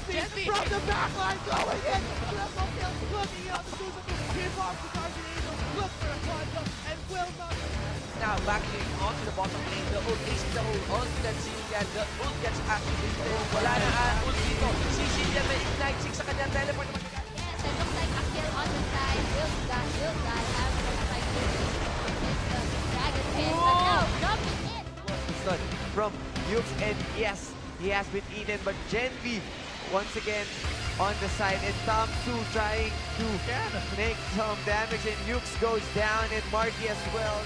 Genvi! From the backline, going in! Triple kill, looking out the Suzuki, he pops the Guardian Angel, looks for a quantum, and will not... Now backing onto the bottom lane, the ult is the ult onto that Zillian. The ult gets activated. Wala na ang ult dito. Si Zillian may ignite 6 sa kanyang teleport naman. Yes, it looks like a kill on the side. Will die. Have to try to hit the dragon pit. But now, jumping in. Stun from Yux, and yes, he has been eaten, but Genvi once again on the side, and Tamsu trying to make some damage, and Yux goes down, and Marky as well.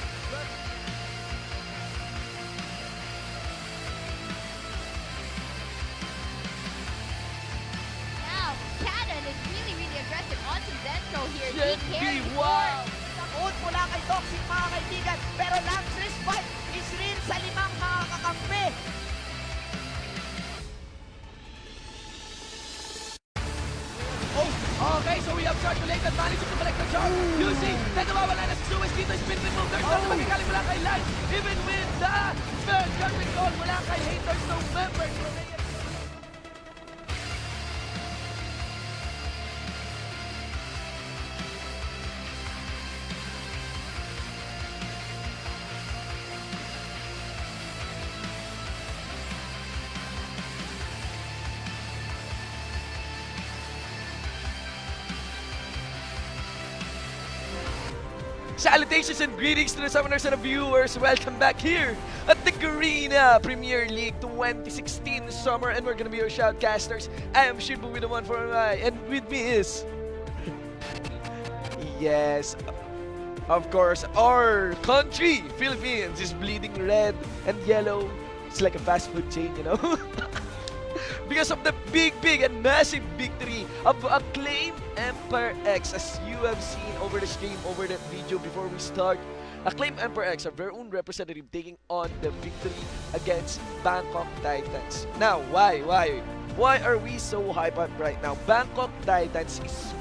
Now, Cannon is really aggressive onto Zentro here. He Genvi, carries wow! Ult mula kay Toxic mga kaibigan, pero Lance Respite is real sa limang mga kakampi. Oh, okay, so we have Charge to late advantage of the collect the charge. Using na nawawala na si Suez dito, spin remove. There's no magagaling mula kay Light. Even with the third judgment call mula kay Haters, no members. Salutations and greetings to the summoners and the viewers. Welcome back here at the Garena Premier League 2016 Summer, and we're gonna be your shoutcasters. I am Shibu with the one for an eye, and with me is... yes, of course, our country, Philippines, is bleeding red and yellow. It's like a fast food chain, you know? Because of the big and massive victory of Acclaim Empire X, as you have seen over the stream, over that video before we start. Acclaim Empire X, our very own representative, taking on the victory against Bangkok Titans. Now, why? Why are we so hyped up right now? Bangkok Titans is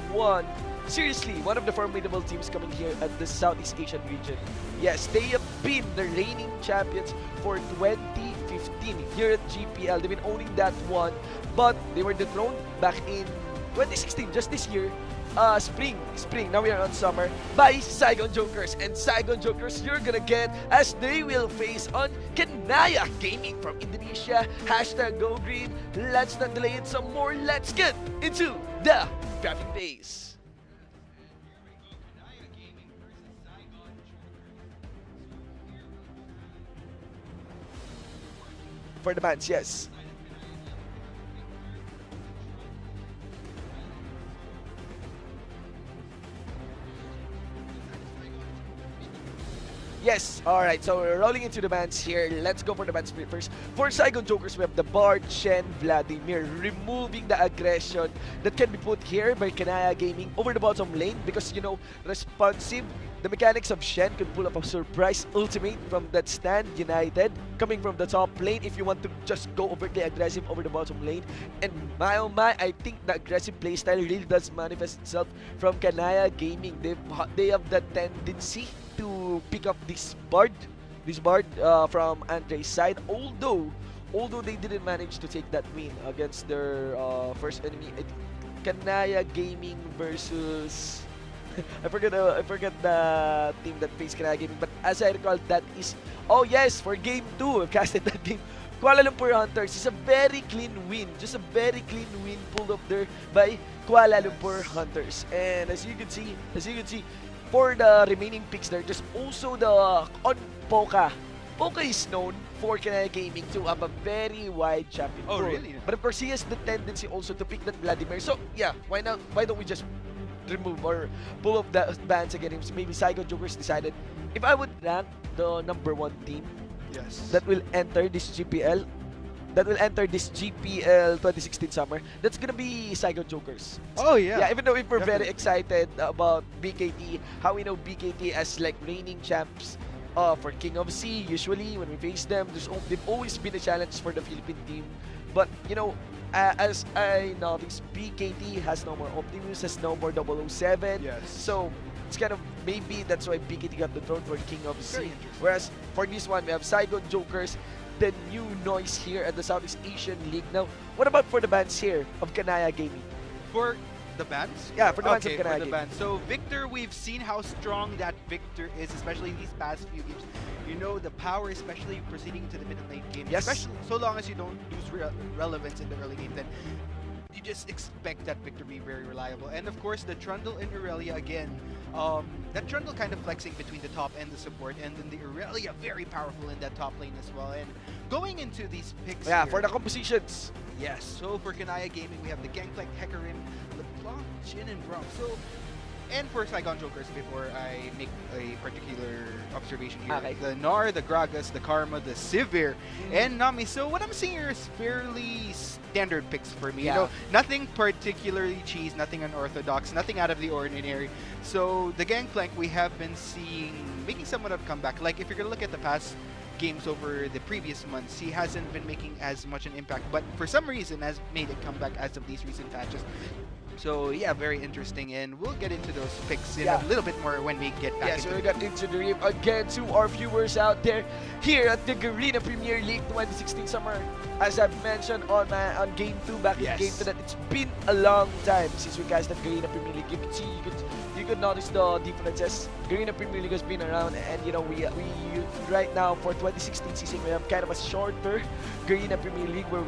seriously, one of the formidable teams coming here at the Southeast Asian region. Yes, they have been the reigning champions for 2015 here at GPL. They've been owning that one, but they were dethroned back in 2016, just this year. Spring. Now we are on summer by Saigon Jokers, and Saigon Jokers you're gonna get as they will face on Kanaya Gaming from Indonesia. Hashtag Go Green. Let's not delay it some more. Let's get into the graphic phase. For the bans, yes. Yes, alright, so we're rolling into the bans here. Let's go for the bans first. For Saigon Jokers, we have the Bard, Shen, Vladimir, removing the aggression that can be put here by Kanaya Gaming over the bottom lane because, you know, responsive. The mechanics of Shen could pull up a surprise ultimate from that stand United coming from the top lane if you want to just go overtly aggressive over the bottom lane. And my oh my, I think the aggressive playstyle really does manifest itself from Kanaya Gaming. They have that tendency to pick up this Bard from Andre's side, although they didn't manage to take that win against their first enemy. Kanaya Gaming versus I forget the team that faced Kanaya Gaming, but as I recall, that is, oh yes, for game 2, I've casted that game. Kuala Lumpur Hunters is a very clean win, just a very clean win pulled up there by Kuala Lumpur Hunters. And as you can see, for the remaining picks there, there's also the on Poka. Poka is known for Kanaya Gaming to have a very wide champion pool. Really? But of course, he has the tendency also to pick that Vladimir. So yeah, why don't we just remove or pull up the bans again? Maybe Saigon Jokers decided, if I would rank the number 1 team that will enter this GPL, 2016 summer, that's gonna be Saigon Jokers. Oh yeah. Yeah, even though if we're very Definitely. excited about BKT, how we know BKT as like reigning champs for King of Sea, usually when we face them, they've always been a challenge for the Philippine team. But you know, as I noticed, BKT has no more Optimus, has no more 007. Yes. So it's kind of, maybe that's why BKT got the throne for King of Very Sea. interesting. Whereas for this one, we have Saigon Jokers. the new noise here at the Southeast Asian League. Now, what about for the bands here of Kanaya Gaming? For the bands? Yeah, for the bands of Okay, for Kanaya the Gaming. bands. So Victor, we've seen how strong that Victor is, especially these past few games. You know, the power, especially proceeding to the mid and late game. Yes. Especially so long as you don't lose relevance in the early game, then you just expect that Victor to be very reliable. And of course, the Trundle and Aurelia again. That Trundle kind of flexing between the top and the support, and then the Aurelia very powerful in that top lane as well. And going into these picks Yeah, here, for the compositions. yes, so for Kanaya Gaming, we have the Gangplank, Hecarim, LeBlanc, Jin, and Braum. So, and for Saigon Jokers, before I make a particular observation here, Okay. the Gnar, the Gragas, the Karma, the Sivir, and Nami. So what I'm seeing here is fairly standard picks for me. Yeah. You know, nothing particularly cheese, nothing unorthodox, nothing out of the ordinary. So the Gangplank we have been seeing making somewhat of a comeback. Like if you're gonna look at the past games over the previous months, he hasn't been making as much an impact, but for some reason has made a comeback as of these recent patches. So yeah, very interesting, and we'll get into those picks in Yeah. a little bit more when we get back Yes, into we it. got into the reef again to our viewers out there here at the Garena Premier League 2016 summer. As I've mentioned on Game 2, back Yes. in Game 2, that it's been a long time since we guys at Garena Premier League. You could see, you could notice the differences. Garena Premier League has been around, and you know we right now for 2016 season we have kind of a shorter Garena Premier League where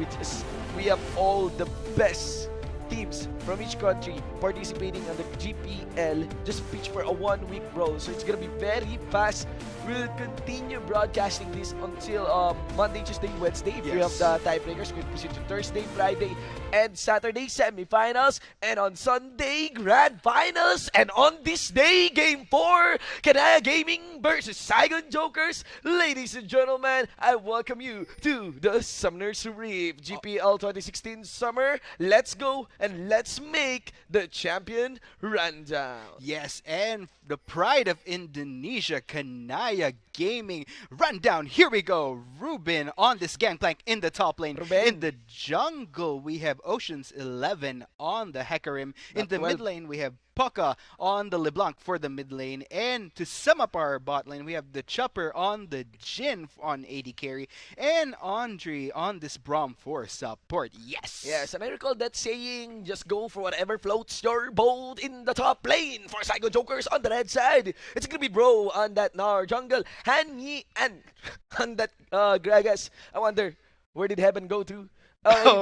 we have all the best teams from each country participating on the GPL, just pitch for a 1-week roll. So it's gonna be very fast. We'll continue broadcasting this until Monday, Tuesday, Wednesday. If we have Yes. the tiebreakers, we'll proceed to Thursday, Friday, and Saturday semifinals, and on Sunday grand finals, and on this day Game 4, Kanaya Gaming versus Saigon Jokers. Ladies and gentlemen, I welcome you to the Summoner's Reef GPL 2016 Summer. Let's go and let's make the champion rundown. Yes, and the pride of Indonesia, Kanaya Gaming. Rundown, here we go. Ruben on this Gangplank in the top lane. Ruben. In the jungle, we have Ocean's 11 on the Hecarim. In Not the 12. mid lane, we have Pucka on the LeBlanc for the mid lane. And to sum up our bot lane, we have the Chopper on the Jin on AD carry. And Andre on this Braum for support. Yes! Yes, and I recall that saying, just go for whatever floats your boat in the top lane for Psycho Jokers on the red side. It's gonna be Bro on that Nar jungle, Hanyi, and on that Gragas. I wonder, where did heaven go to?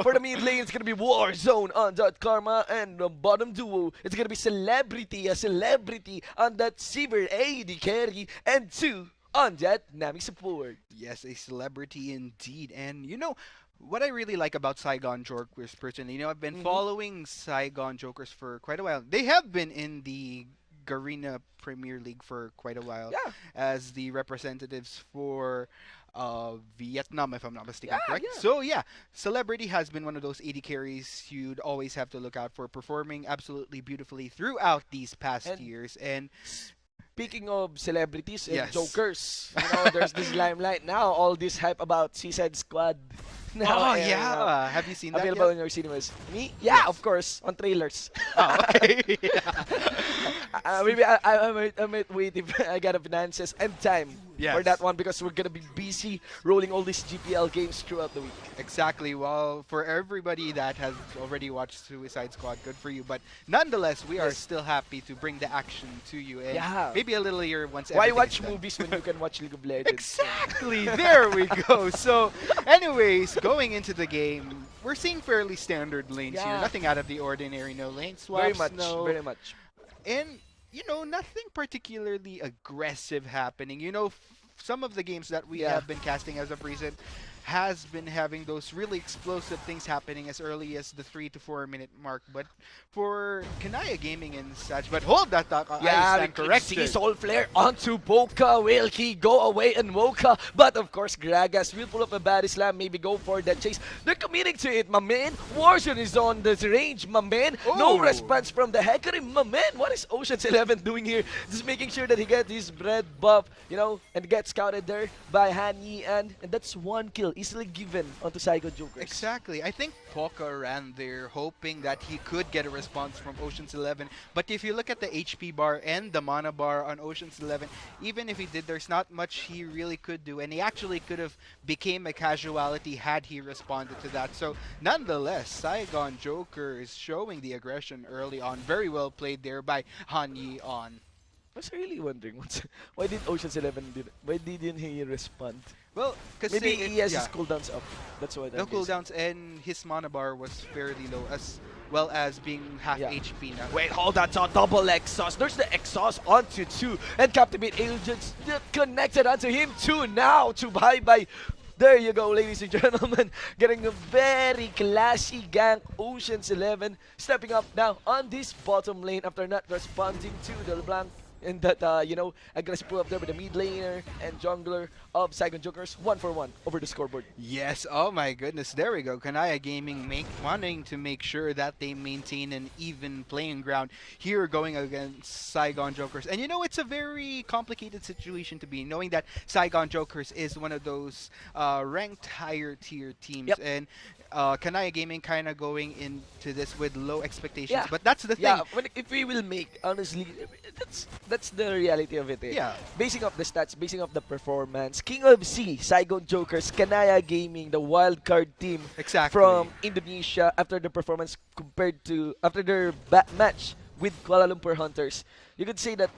For the mid lane, it's gonna be Warzone on that Karma, and the bottom duo, it's gonna be a celebrity on that Sivir AD carry, and 2 on that Nami support. Yes, a celebrity indeed. And you know, what I really like about Saigon Jokers personally, you know, I've been following Saigon Jokers for quite a while. They have been in the Garena Premier League for quite a while Yeah. as the representatives for Vietnam, if I'm not mistaken, Yeah, correct? yeah. So yeah, Celebrity has been one of those AD carries you'd always have to look out for, performing absolutely beautifully throughout these past And- years. And Speaking of celebrities and Yes. jokers, you know, there's this limelight now, all this hype about Seaside Squad. Now, oh and, yeah, have you seen that available yet? in your cinemas. Me? Yeah, of course, on trailers. Oh, okay. Maybe I might wait if I got the finances and time for Yes. that one because we're gonna be busy rolling all these GPL games throughout the week. Exactly. Well, for everybody that has already watched Suicide Squad, good for you. But nonetheless, we are Yes. still happy to bring the action to you, and Yeah. maybe a little later once. Why everything watch is done. movies when you can watch League of Legends? Exactly. There we go. So, anyways, going into the game, we're seeing fairly standard lanes here. Yeah. Nothing out of the ordinary. No lane swaps. Very much, No. very much. And you know, nothing particularly aggressive happening. You know, some of the games that we Yeah. have been casting as of recent has been having those really explosive things happening as early as the 3 to 4 minute mark. But for Kanaya Gaming and such, but hold that thought, I Yeah, stand we corrected. see Soul Flare onto Boca. Will he go away and Mocha? But of course, Gragas will pull up a body slam, maybe go for that chase. They're committing to it, my man. Warzone is on the range, my man. No Oh. response from the Hecarim, my man. What is Ocean's 11 doing here? Just making sure that he gets his bread buff, you know, and gets scouted there by Hanyi, and that's 1 kill easily given onto Saigon Jokers. Exactly. I think Poca ran there hoping that he could get a response from Ocean's 11. But if you look at the HP bar and the mana bar on Ocean's 11, even if he did, there's not much he really could do. And he actually could have became a casualty had he responded to that. So nonetheless, Saigon Joker is showing the aggression early on. Very well played there by Han Yi On. I was really wondering why did Ocean's 11 why didn't he respond? Well, because Maybe he has his cooldowns up. That's why. no cooldowns, and his mana bar was fairly low, as well as being half Yeah. HP now. Wait, hold on, so double exhaust. There's the exhaust onto 2, and Captivate Agents connected onto him too now to bye-bye. There you go, ladies and gentlemen. Getting a very classy gank. Ocean's 11 stepping up now on this bottom lane after not responding to the blank. And that, aggressive pull up there with the mid laner and jungler of Saigon Jokers. 1-for-1 over the scoreboard. Yes, oh my goodness, there we go. Kanaya Gaming wanting to make sure that they maintain an even playing ground here going against Saigon Jokers. And you know, it's a very complicated situation to be in, knowing that Saigon Jokers is one of those ranked higher tier teams. Yep. And Kanaya Gaming kind of going into this with low expectations. Yeah. But that's the thing. Yeah, if we will make, honestly, that's the reality of it. Yeah. Basing off the stats, basing off the performance, King of Sea, Saigon Jokers, Kanaya Gaming, the wild card team Exactly. from Indonesia after the performance compared to after their match with Kuala Lumpur Hunters. You could say that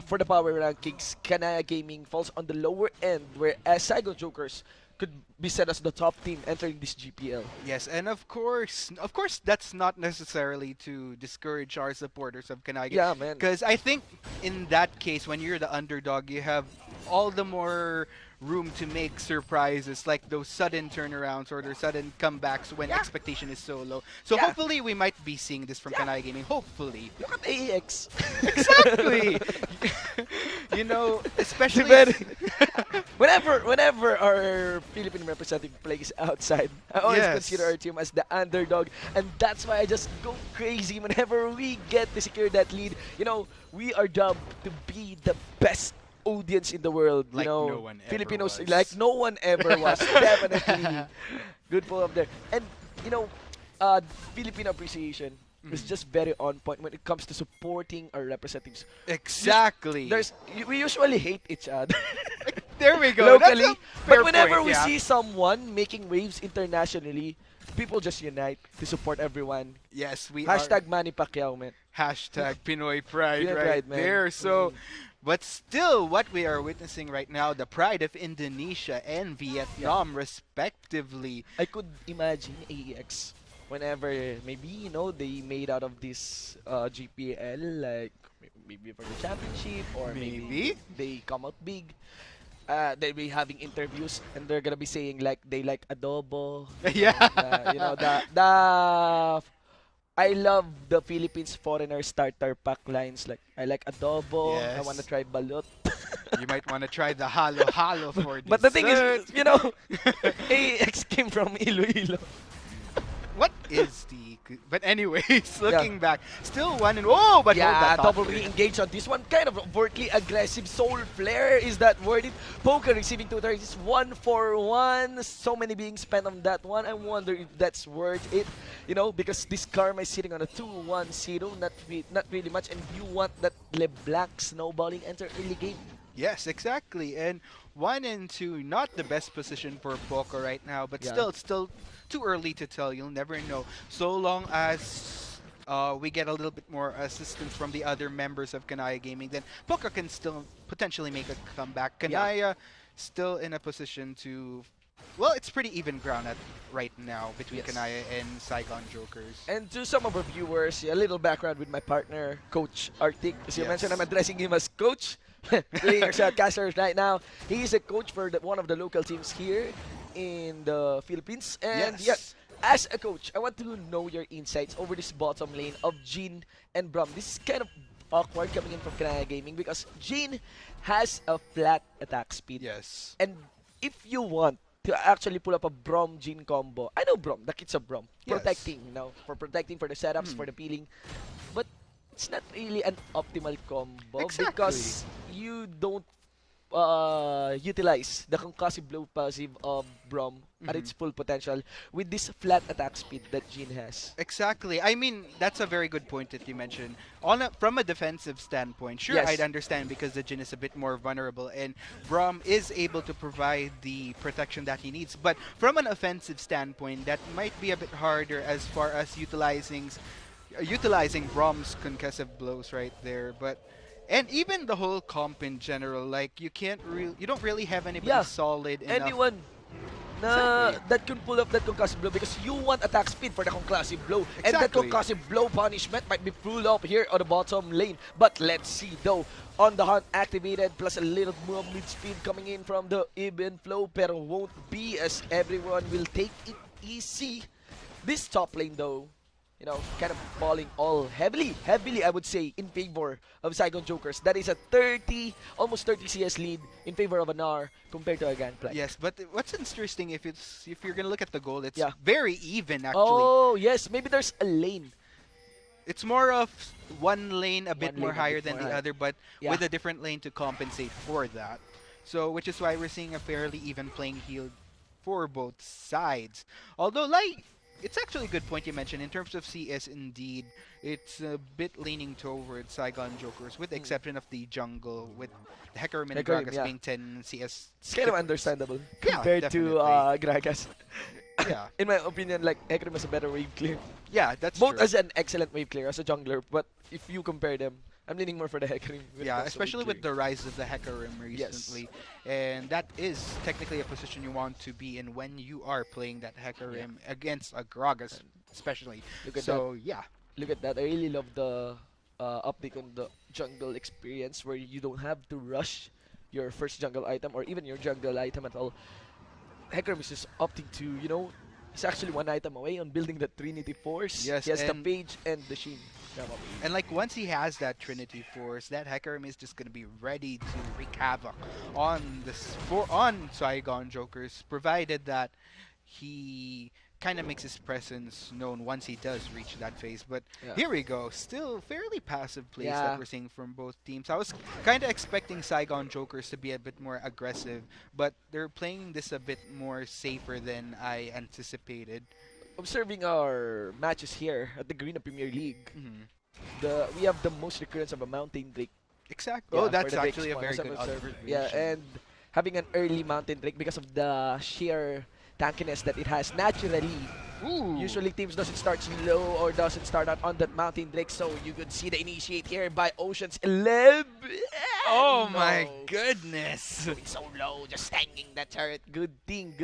for the power rankings, Kanaya Gaming falls on the lower end, whereas Saigon Jokers could be set as the top team entering this GPL. Yes, and of course, that's not necessarily to discourage our supporters of Kanaya. Yeah, man. Because I think in that case, when you're the underdog, you have all the more room to make surprises, like those sudden turnarounds or their sudden comebacks when expectation is so low. So Yeah. hopefully we might be seeing this from Kanaya Gaming. Hopefully. Look at AEX. Exactly. You know, especially whenever our Philippine representative plays outside, I always Yes. consider our team as the underdog, and that's why I just go crazy whenever we get to secure that lead. You know, we are dubbed to be the best audience in the world. Like you know, no one ever Filipinos was. like no one ever was. Definitely, good pull up there. And you know, Filipino appreciation is just very on point when it comes to supporting our representatives. exactly. We usually hate each other. There we go. That's locally. a fair But whenever point, we yeah. see someone making waves internationally, people just unite to support everyone. Yes, we Hashtag Manny Pacquiao, man. Hashtag Pinoy Pride Pinoy right Pride, man. there. So, Mm. but still, what we are witnessing right now, the pride of Indonesia and Vietnam, respectively. I could imagine AEX whenever maybe they made out of this GPL, like maybe for the championship, or maybe Maybe. they come out big. They'll be having interviews and they're gonna be saying like they like adobo. Yeah. The I love the Philippines foreigner starter pack lines, like I like adobo. I Yes. want to try balot. You might want to try the halo halo for this. But the thing is, AX came from Iloilo. what is the? But anyways, looking back, still one and oh, but hold Yeah, that thought double for it. re-engage on this one. Kind of overtly aggressive. Soul Flare, is that worth it? Poker receiving 2 targets, 1-for-1. So many being spent on that one. I wonder if that's worth it. Because this Karma is sitting on a 2-1-0. Not really much. And you want that LeBlanc snowballing enter early game. Yes, exactly. And 1 and 2, not the best position for Poco right now, but Yeah. still, it's still too early to tell. You'll never know. So long as we get a little bit more assistance from the other members of Kanaya Gaming, then Poco can still potentially make a comeback. Kanaya still in a position to. Well, it's pretty even ground right now between Yes. Kanaya and Saigon Jokers. And to some of our viewers, a little background with my partner, Coach Arctic. As you Yes. mentioned, I'm addressing him as Coach. Playing our shoutcasters right now. He is a coach for one of the local teams here in the Philippines. And Yes. as a coach, I want to know your insights over this bottom lane of Jin and Brum. This is kind of awkward coming in from Kanaya Gaming because Jin has a flat attack speed. Yes. And if you want to actually pull up a Brom Jin combo, I know Brom, the kids of Brom, Yes. protecting, for protecting, for the setups, for the peeling, but it's not really an optimal combo Exactly. because you don't utilize the concussive blow passive of Brom at its full potential with this flat attack speed that Jin has. Exactly. I mean, that's a very good point that you mentioned. From a defensive standpoint, sure, Yes. I'd understand because the Jin is a bit more vulnerable and Braum is able to provide the protection that he needs. But from an offensive standpoint, that might be a bit harder as far as utilizing Braum's concussive blows right there. But and even the whole comp in general, like you don't really have anybody Yeah. solid enough. Anyone na Exactly. that can pull up that concussive blow because you want attack speed for the concussive blow. And that Exactly. concussive blow punishment might be pulled up here on the bottom lane. But let's see though. On the hunt activated plus a little more mid speed coming in from the even flow, pero won't be as everyone will take it easy. This top lane though, you know, kind of falling all heavily, I would say, in favor of Saigon Jokers. That is a 30, almost 30 CS lead in favor of an R compared to a Gangplank. Yes, but what's interesting if you're gonna look at the goal, it's Yeah. very even actually. Oh, yes, maybe there's a lane. It's more of one lane a bit One more lane a higher bit than more the high. other, but Yeah. with a different lane to compensate for that. So, which is why we're seeing a fairly even playing field for both sides. Although, like, it's actually a good point you mentioned in terms of CS. Indeed, it's a bit leaning towards Saigon Jokers, with the exception of the jungle, with Hecarim and Hecarim, Gragas yeah. being 10 CS. It's kind of skippers. understandable Yeah, compared to Gragas. Yeah, In my opinion, like, Hecarim has a better wave clear. yeah, that's Both true. as an excellent wave clear, as a jungler, but if you compare them, I'm leaning more for the Hecarim. when it Yeah, comes to especially wave with clearing. the rise of the Hecarim recently. And that is technically a position you want to be in when you are playing that Hecarim against a Gragas, especially. Look at So, yeah. Look at that. I really love the update on the jungle experience where you don't have to rush your first jungle item or even your jungle item at all. Hecarim is just opting to, you know, he's actually one item away on building the Trinity Force. Yes, he has the and- Page and the Sheen. And like once he has that Trinity Force, that Hecarim is just gonna be ready to wreak havoc on on Saigon Jokers, provided that he kind of makes his presence known once he does reach that phase. But Yeah. here we go, still fairly passive plays Yeah. that we're seeing from both teams. I was kind of expecting Saigon Jokers to be a bit more aggressive, but they're playing this a bit more safer than I anticipated. Observing our matches here at the Garena Premier League, Mhm. we have the most recurrence of a Mountain Drake. Exactly. Yeah, oh, for that's the Drake actually a spawn, very as I've good observed. observation. Yeah, and having an early Mountain Drake because of the sheer tankiness that it has naturally. Ooh. Usually teams doesn't start slow or doesn't start out on that Mountain Drake, so you could see the initiate here by Ocean's 11. Oh No. my goodness. Going so low, just hanging that turret. Good thing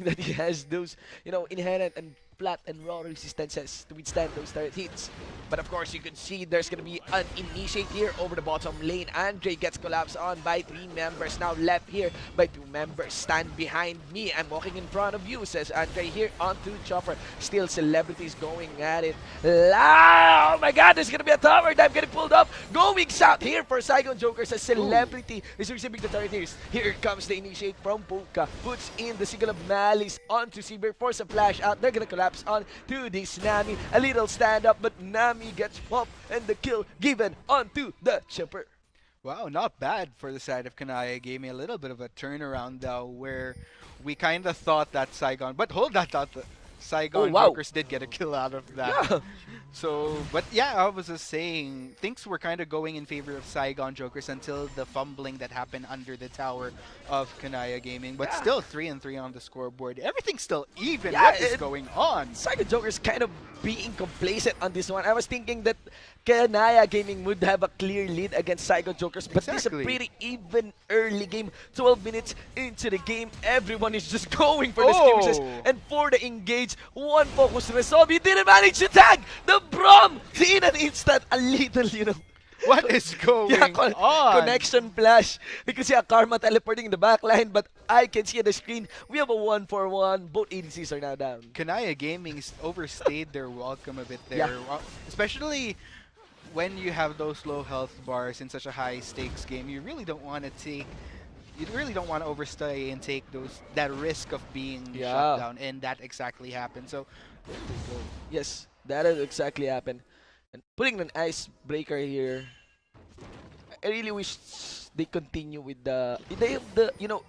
that he has those, you know, inherent and flat and raw resistances to withstand those turret hits. But of course, you can see there's gonna be an initiate here over the bottom lane. Andre gets collapsed on by 3 members. Now left here by 2 members. Stand behind me. I'm walking in front of you, says Andre here onto Chopper. Still celebrities going at it. Oh my god, there's gonna be a tower dive getting pulled up. Going south here for Saigon Jokers. A celebrity is receiving the turret here. Here comes the initiate from Puka. Puts in the Signal of Malice onto Seabear. Force a flash out. They're gonna collapse on to this Nami. A little stand up, but Nami gets popped and the kill given onto the Chopper. Wow, not bad for the side of Kanaya. Gave me a little bit of a turnaround though, where we kind of thought that Saigon, but hold that thought. Saigon Oh, wow. Jokers did get a kill out of that. Yeah. So, but yeah, I was just saying, things were kind of going in favor of Saigon Jokers until the fumbling that happened under the tower of Kanaya Gaming. But Yeah. still 3-3 on the scoreboard. Everything's still even. Yeah, What is it- going on? Saigon Jokers kind of being complacent on this one. I was thinking that Kanaya Gaming would have a clear lead against Saigon Jokers, but this is a Exactly. pretty even early game. 12 minutes into the game, everyone is just going for the Oh. skirmishes and for the engage. One focus resolve. He didn't manage to tag the Brom in an instant. A little, you know. What is going Yeah, on? connection flash. You can see a Karma teleporting in the back line, but I can see on the screen we have a 1-for-1. Both ADCs are now down. Kanaya Gaming's overstayed their welcome a bit there. Yeah. Especially when you have those low health bars in such a high stakes game. You really don't want to overstay and take that risk of being Yeah. shut down, and that exactly happened. So there we go. Yes, that has exactly happened. And putting an icebreaker here, I really wish they continue with they have the, you know,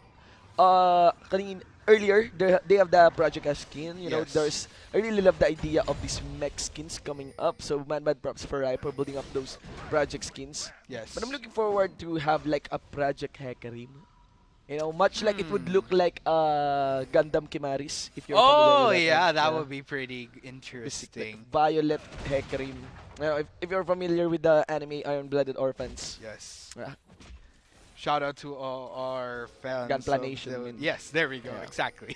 earlier they have the Project Ash skin. You know, Yes. I really love the idea of these mech skins coming up. So mad props for Rai for building up those project skins. Yes. But I'm looking forward to have like a Project Hecarim. You know, much like it would Hmm. look like Gundam Kimaris, if you're familiar Oh with that one. yeah, that Yeah. would be pretty This like interesting. Violet Hecarim. You know, if you're familiar with the anime Iron Blooded Orphans. Yes. Yeah. Shout out to all our fans. Gunpla of Nation, the- yun. Yes, there we go. Yeah. Exactly.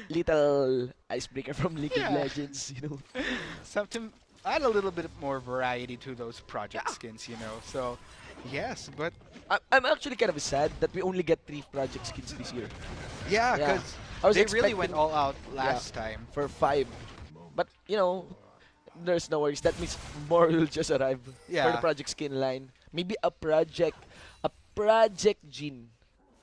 Little icebreaker from League of Yeah. Legends, you know. Something add a little bit more variety to those project Yeah. skins, you know. So, yes, but I'm actually kind of sad that we only get 3 project skins this year. yeah, Yeah. because I was they really went expecting all out last time. for 5. But, you know, there's no worries. That means more will just arrive for the Yeah. project skin line. Maybe a project Jin.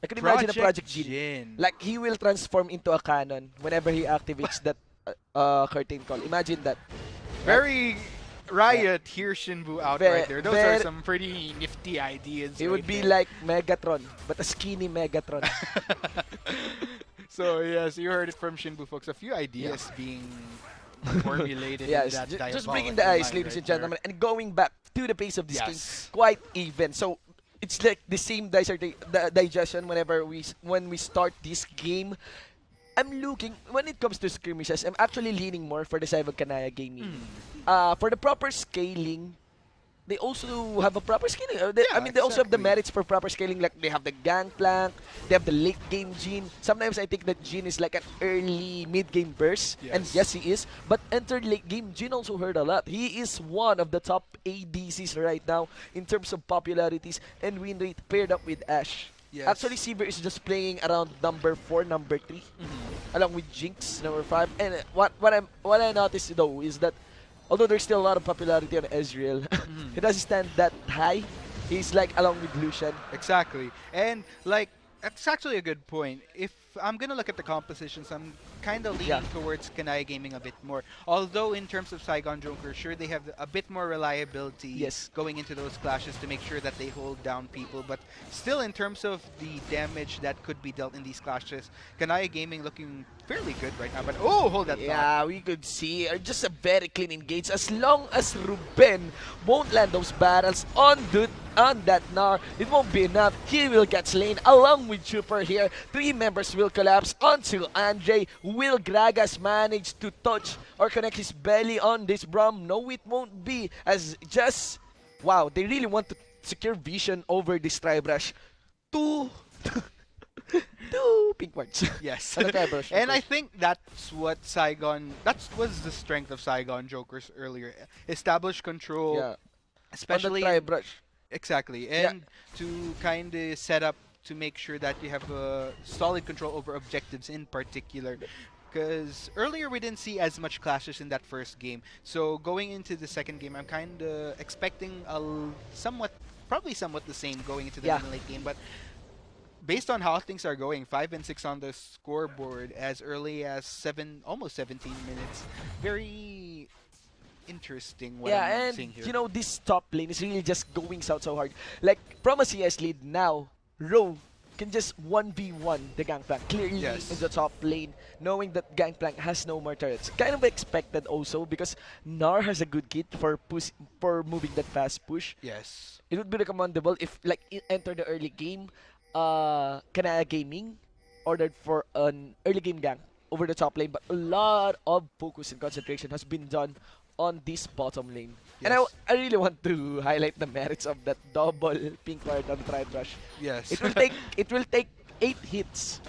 I can imagine a project Jin. Jin. Like he will transform into a cannon whenever he activates that curtain call. Imagine that. Very Riot here, Shinbu out Ve- right there. Those are ver- some pretty nifty ideas. It right would be there. like Megatron, but a skinny Megatron. So yes, you heard it from Shinbu, folks. A few ideas being formulated in Yes, that just bringing diabolical the ice, line ladies right and gentlemen, and going back to the pace of this game, Yes. quite even. So it's like the same digestion when we start this game. I'm looking when it comes to skirmishes. I'm actually leaning more for the Cyber Kanaya gaming. For the proper scaling, they also have a proper scaling. I Yeah, mean, they also have the exactly. merits for proper scaling. Like they have the Gangplank, they have the late game Jin. Sometimes I think that Jin is like an early mid game burst, and Yes. yes, he is. But entered late game, Jin also heard a lot. He is one of the top ADCs right now in terms of popularities and win rate paired up with Ash. Yes. Actually, Seaver is just playing around number 4, number 3, along with Jinx, number 5. And what I noticed though is that although there's still a lot of popularity on Ezreal, he doesn't stand that high. He's like along with Lucian. Exactly. And like that's actually a good point. If I'm gonna look at the compositions, I'm kind of leaning Yeah. towards Kanai Gaming a bit more. Although in terms of Saigon Joker, sure they have a bit more reliability Yes. going into those clashes to make sure that they hold down people. But still, in terms of the damage that could be dealt in these clashes, Kanai Gaming looking fairly good right now. But oh, hold that thought. Yeah, we could see just a very clean engage. As long as Ruben won't land those barrels on that Gnar, it won't be enough. He will get slain along with Trooper here. 3 members will collapse until Andre. Will Gragas manage to touch or connect his belly on this Braum? No, it won't be. As just, wow, they really want to secure vision over this Tribe Rush. 2 pink wards. Yes. On the Tribe Rush, of And I course. think that's what that was the strength of Saigon Jokers earlier. Establish control, Yeah, on the especially Tribe Rush. exactly, Yeah. and to kind of set up to make sure that you have solid control over objectives in particular. Because earlier we didn't see as much clashes in that first game. So going into the second game, I'm kind of expecting probably somewhat the same going into the Yeah. late game. But based on how things are going, 5 and 6 on the scoreboard as early as almost 17 minutes. Very interesting what I'm seeing here. You know, this top lane is really just going south so hard. Like, from a CS lead now, Ro can just 1v1 the Gangplank clearly Yes. in the top lane, knowing that Gangplank has no more turrets. Kind of expected also because Gnar has a good kit for moving that fast push. Yes. It would be recommendable if like enter the early game, Kanaya Gaming ordered for an early game gank over the top lane, but a lot of focus and concentration has been done on this bottom lane. And Yes. I really want to highlight the merits of that double pink ward on the Tribe Rush. Yes. It will take 8 hits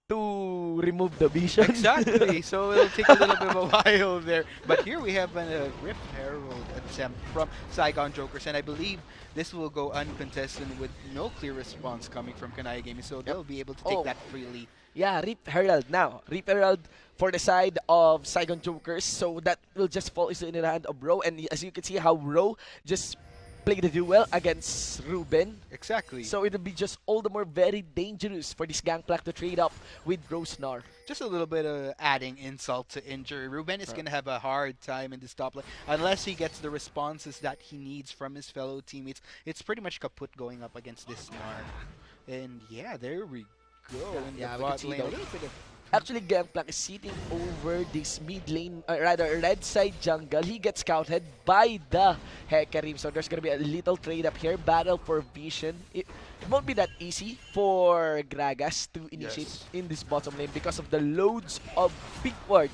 to remove the vision. Exactly. So it'll take a little bit of a while there. But here we have a Rip Herald attempt from Saigon Jokers, and I believe this will go uncontested with no clear response coming from Kanaya Gaming, so they'll be able to take Oh. that freely. Yeah, Rip Herald now. Rip Herald for the side of Saigon Jokers. So that will just fall into the hand of Ro. And as you can see how Ro just played the duel against Ruben. Exactly. So it'll be just all the more very dangerous for this Gangplank to trade up with Rosnar. Just a little bit of adding insult to injury. Ruben is going to have a hard time in this top lane unless he gets the responses that he needs from his fellow teammates. It's pretty much kaput going up against this Gnar. And yeah, there we go in Yeah, the we can bot see lane. A though. little bit of Actually, Gangplank is sitting over this mid lane, rather red side jungle. He gets scouted by the Hecarim, so there's gonna be a little trade up here. Battle for vision. It won't be that easy for Gragas to initiate yes. in this bottom lane because of the loads of pink ward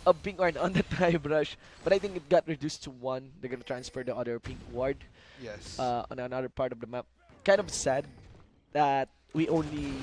on the tie brush. But I think it got reduced to one. They're gonna transfer the other pink ward Yes. on another part of the map. Kind of sad that we only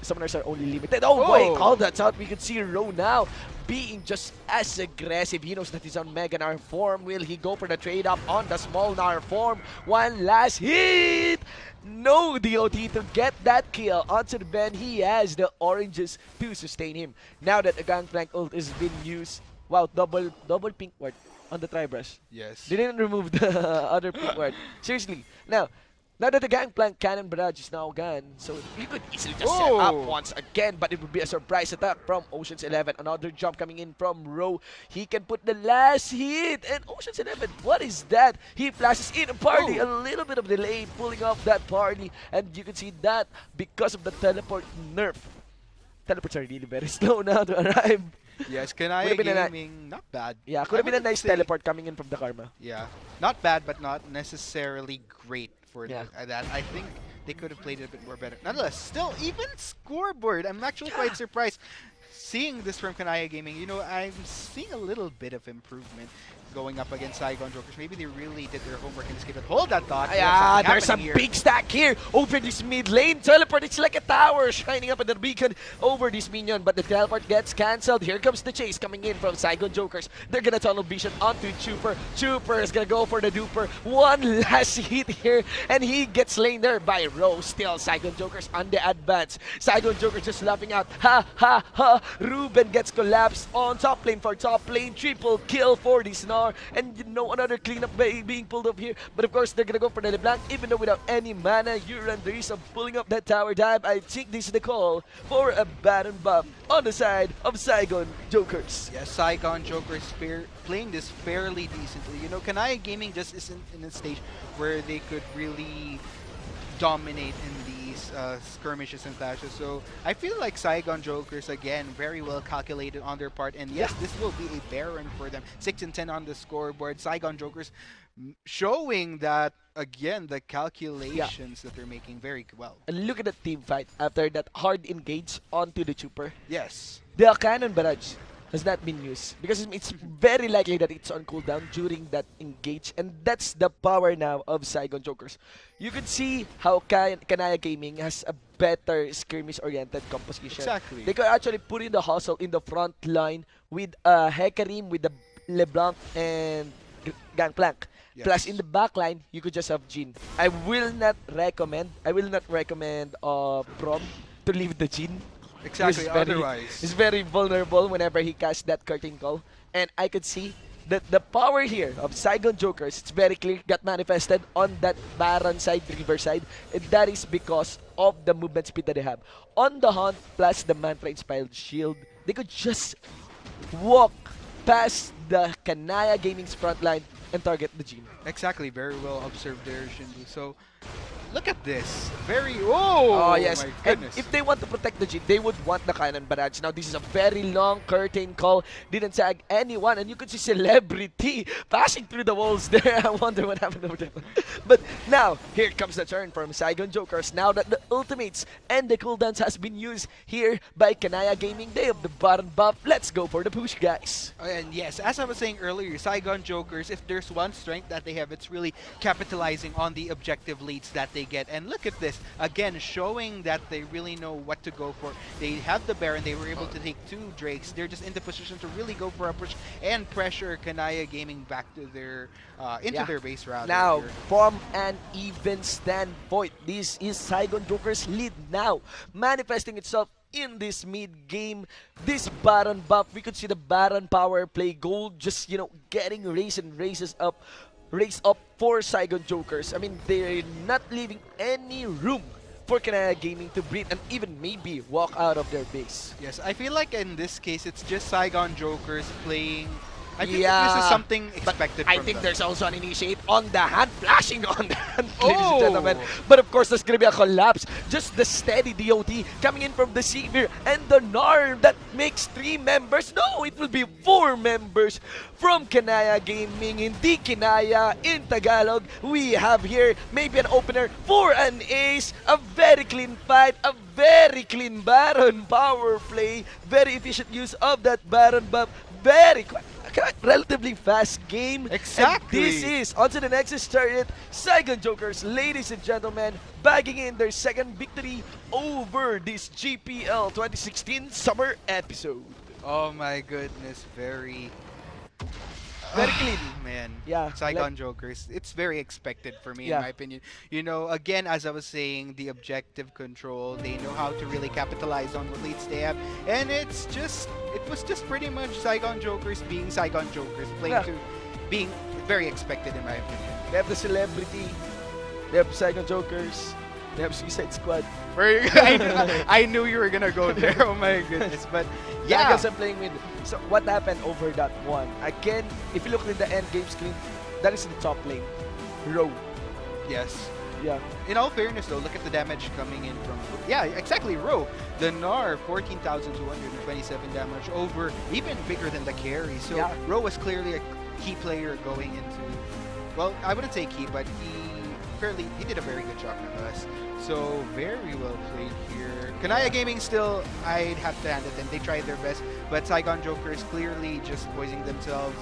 summoners are only limited. Oh boy, Oh! call that out. We can see Ro now being just as aggressive. He knows that he's on Mega Nar form. Will he go for the trade up on the small Nar form? One last hit! No DOT to get that kill onto the Ben. He has the oranges to sustain him. Now that the Gangplank ult is being used, wow, double pink ward on the Tribrush. Yes. They didn't remove the other pink ward. Seriously. Now that the Gangplank Cannon Barrage is now gone, so you could easily just set up Oh! once again, but it would be a surprise attack from Ocean's 11. Another jump coming in from Ro. He can put the last hit, and Ocean's 11, what is that? He flashes in a party, Oh! a little bit of delay, pulling off that party, and you can see that because of the teleport nerf. Teleports are really very slow now to arrive. Yes, Would've Kanaya been a Gaming, not bad. Yeah, I could have been a wouldn't nice say- teleport coming in from the Karma. Yeah, not bad, but not necessarily great for Yeah. that. I think they could have played it a bit more better. Nonetheless, still, even scoreboard, I'm actually quite surprised seeing this from Kanaya Gaming. You know, I'm seeing a little bit of improvement going up against Saigon Jokers. Maybe they really did their homework in this game. But hold that thought. we have Yeah, something there's a happening here. big stack here over this mid lane. Teleport, it's like a tower shining up in the beacon over this minion, but the teleport gets cancelled. Here comes the chase coming in from Saigon Jokers. They're gonna tunnel vision onto Chuper. Chuper is gonna go for the duper. One last hit here, and he gets slain there by Rose. Still, Saigon Jokers on the advance. Saigon Jokers just laughing out. Ha ha ha. Ruben gets collapsed on top lane for top lane. Triple kill for the Snar, and you know another cleanup being pulled up here. But of course, they're gonna go for the LeBlanc, even though without any mana. You run the risk of pulling up that tower dive. I think this is the call for a Baron buff on the side of Saigon Jokers. Yes, Saigon Jokers playing this fairly decently. You know, Kanaya Gaming just isn't in a stage where they could really dominate in these skirmishes and clashes. So I feel like Saigon Jokers, again, very well calculated on their part. And yes, this will be a Baron for them. 6 and 10 on the scoreboard. Saigon Jokers showing that, again, the calculations that they're making very well. And look at the team fight after that hard engage onto the Chuper. Yes. The cannon barrage has not been used because it's very likely that it's on cooldown during that engage, and that's the power now of Saigon Jokers. You could see how Kanaya Gaming has a better skirmish-oriented composition. Exactly. They could actually put in the hustle in the front line with Hecarim, with the LeBlanc and Gangplank. Yes. Plus, in the back line, you could just have Jin. I will not recommend Prom to leave the Jin. Exactly. He's very- Otherwise. He's very vulnerable whenever he casts that curtain call. And I could see that the power here of Saigon Jokers, it's very clear, got manifested on that Baron side, river side. And that is because of the movement speed that they have. On the hunt, plus the Mantra-inspired shield, they could just walk past the Kanaya Gaming's front line and target the Jin. Exactly, very well observed there, Shindu. So, look at this. Oh Yes. my And goodness. if they want to protect the Jin, they would want the cannon barrage. Now, this is a very long curtain call. Didn't tag anyone. And you could see Celebrity passing through the walls there. I wonder what happened over there. But now, here comes the turn from Saigon Jokers. Now that the ultimates and the cooldowns has been used here by Kanaya Gaming, they have the Baron buff. Let's go for the push, guys. And yes, as I was saying earlier, Saigon Jokers, if there's one strength that they have, it's really capitalizing on the objective leads that they get. And look at this, again, showing that they really know what to go for. They have the Baron, they were able to take 2 Drakes. They're just in the position to really go for a push and pressure Kanaya Gaming back to their, into their base rather. Now, here. from an even standpoint, this is Saigon Joker's lead now, manifesting itself in this mid-game. This Baron buff, we could see the Baron power play gold just, getting raised up for Saigon Jokers. I mean, they're not leaving any room for Kanaya Gaming to breathe and even maybe walk out of their base. Yes, I feel like in this case, it's just Saigon Jokers playing I think that this is Yeah. something But expected I from think them. there's also an initiate on the hand, flashing on the hand, ladies and Oh! gentlemen. But of course, there's gonna be a collapse. Just the steady DOT coming in from the Seaver and the Narm that makes 3 members. No, it will be 4 members from Kanaya Gaming. Hindi Kinaya in Tagalog. We have here maybe an opener for an ace. A very clean fight, a very clean Baron power play. Very efficient use of that Baron buff. Very relatively fast game. Exactly. And this is onto the next turret. Saigon Jokers, ladies and gentlemen, bagging in their second victory over this GPL 2016 summer episode. Oh my goodness, very Very clean. man. Yeah, Saigon Jokers. It's very expected for me, Yeah. in my opinion. You know, again, as I was saying, the objective control. They know how to really capitalize on what leads they have, and it was just pretty much Saigon Jokers being Saigon Jokers, playing Yeah. to being very expected, in my opinion. They have the celebrity. They have Saigon Jokers. They have Suicide Squad. I knew you were gonna go there. Oh my goodness, but yeah. Dragons I'm playing with. So what happened over that one? Again, if you look at the end game screen, that is the top lane. Row. Yes. Yeah. In all fairness, though, look at the damage coming in from... Yeah, exactly, Ro. The Gnar, 14,227 damage over, even bigger than the carry. So Yeah. Ro was clearly a key player going into... Well, I wouldn't say key, but he did a very good job nonetheless. So, very well played here. Kanaya Gaming still, I'd have to hand it in. They tried their best, but Saigon Jokers clearly just voicing themselves,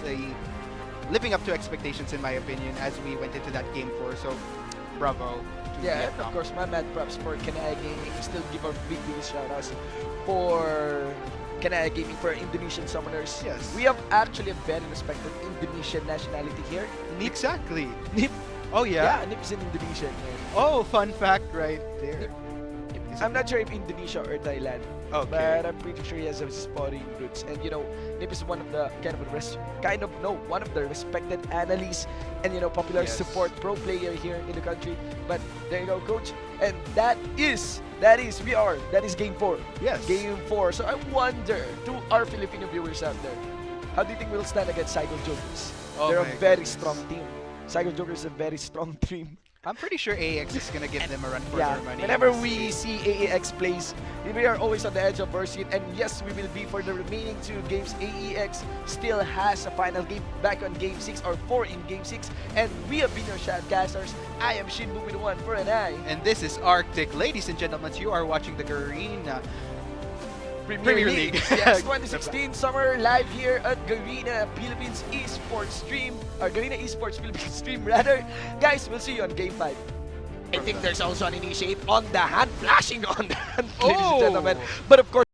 living up to expectations, in my opinion, as we went into that game 4. So, bravo to Yeah, and Vietnam. of course, my mad props for Kanaya Gaming. Still give our big shout outs for Kanaya Gaming, for Indonesian summoners. Yes. We have actually a very respected Indonesian nationality here. Nip. Exactly. Nip. Oh, yeah? Yeah, Nip is an Indonesian. Man. Oh, fun fact right there. Is I'm it- not sure if Indonesia or Thailand, Okay. but I'm pretty sure he has his foreign roots. And you know, Nip is one of the one of the respected analysts and popular Yes. support pro player here in the country. But there you go, coach. And that is game 4. Yes. Game 4. So I wonder to our Filipino viewers out there, how do you think we'll stand against Saigon Jokers? Oh They're my a very goodness. strong team. Saigon Jokers is a very strong team. I'm pretty sure AX is gonna give them a run for Yeah, their money. whenever we see AEX plays, we are always on the edge of our seat. And yes, we will be for the remaining 2 games. AEX still has a final game back on Game 6 or 4 in Game 6. And we have been your shoutcasters. I am Shinbu with 1 for an eye. And this is Arctic. Ladies and gentlemen, you are watching the Garena Premier League. Yes, 2016 summer live here at Garena Philippines Esports stream, or Garena Esports Philippines stream rather. Guys, we'll see you on Game 5. I think there's also an initiate on the hand, flashing on the hand, ladies and Oh! gentlemen. But of course,